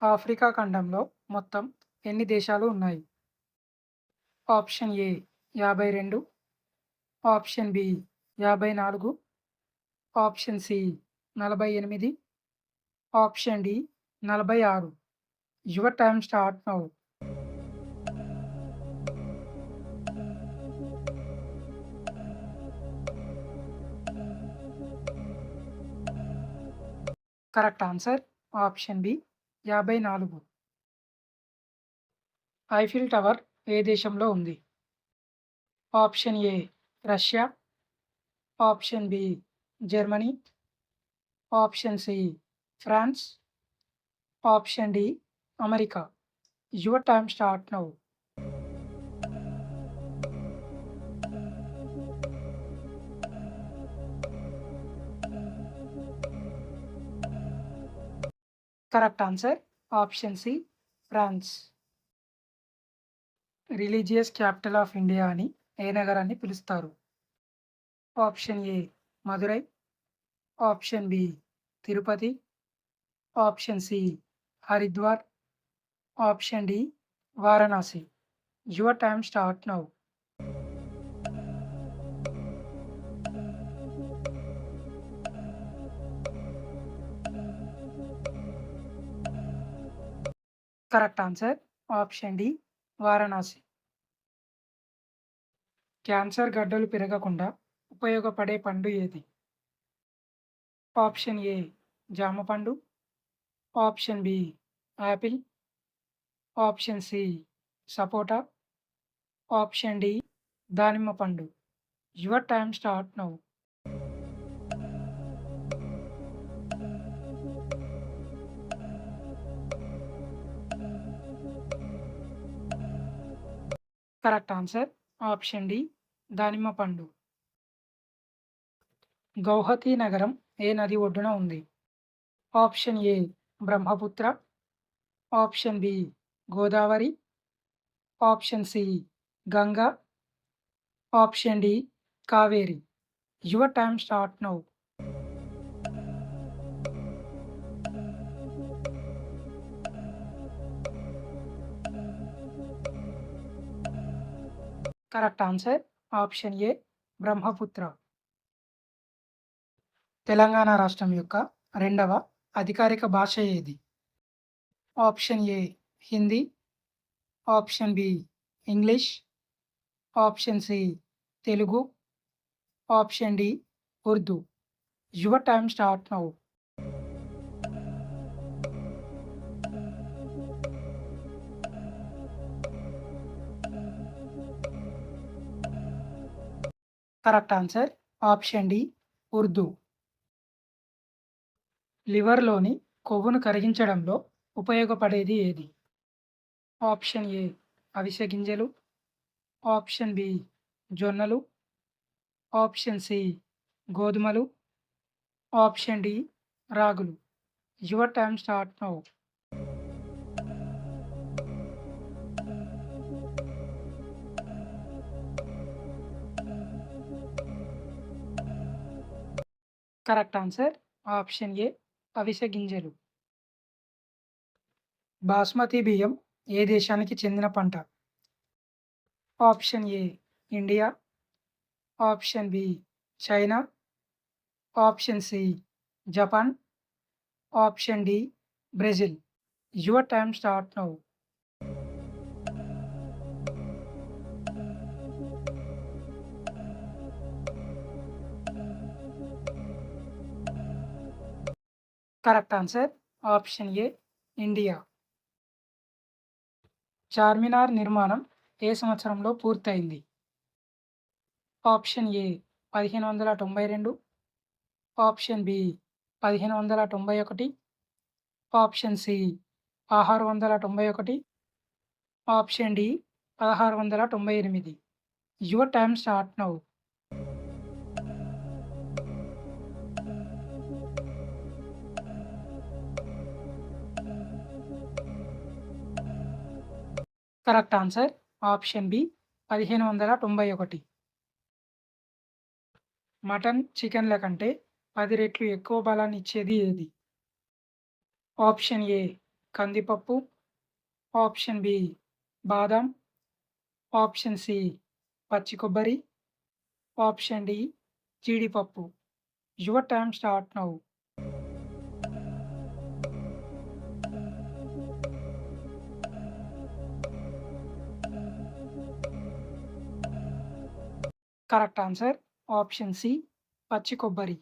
Africa ఖండంలో మొత్తం ఎన్ని దేశాలు ఉన్నాయి? Option A 52, option B 54, option C 48, option D 46. Your time start now. Correct answer option B 54. Eiffel tower ఏ దేశంలో ఉంది? Option A Russia, option B Germany, option C France, option D America. Your time start now. Correct answer option C France. Religious capital of India అని ఏ నగరాన్ని పిలుస్తారు? Option A Madurai, option B Tirupati, option C Haridwar, option D Varanasi. Your time start now. Correct answer option D Varanasi. Cancer గడ్డలు పెరగకుండా ఉపయోగపడే పండు ఏది? Option A జామ పండు, option B apple, option C sapota, option D దానిమ్మ పండు. Your time start now. Correct answer option D దానిమ్మ పండు. గౌహతి నగరం ఏ నది ఒడ్డున ఉంది? Option A Brahmaputra, option B Godavari, option C Ganga, option D Kaveri. Your time start now. Correct answer option A Brahmaputra. Telangana రాష్ట్రం యొక్క రెండవ అధికారిక భాష ఏది? Option A Hindi, option B English, option C Telugu, option D Urdu. Your time start now. Correct answer option D Urdu. లివర్లోని కొవ్వును కరిగించడంలో ఉపయోగపడేది ఏది? ఆప్షన్ ఏ అవిసె గింజలు, ఆప్షన్ బి జొన్నలు, ఆప్షన్ సి గోధుమలు, ఆప్షన్ డి రాగులు. Your time start now. Correct answer option A అవిసె గింజలు. బాస్మతి బియ్యం ఏ దేశానికి చెందిన పంట? Option A India, option B China, option C Japan, option D Brazil. Your time start now. Correct answer option A India. Charminar నిర్మాణం ఏ సంవత్సరంలో పూర్తయింది? Option A 1592, option B 1591, option C 1691, option D 1698. Your time start now. Correct answer option B 1591. Mutton చికెన్ల కంటే 10 రెట్లు ఎక్కువ బలాన్ని ఇచ్చేది ఏది? ఆప్షన్ ఏ కందిపప్పు, ఆప్షన్ బి బాదాం, ఆప్షన్ సి పచ్చి కొబ్బరి, ఆప్షన్ డి జీడిపప్పు. Your time start now. Correct answer option C పచ్చి కొబ్బరి.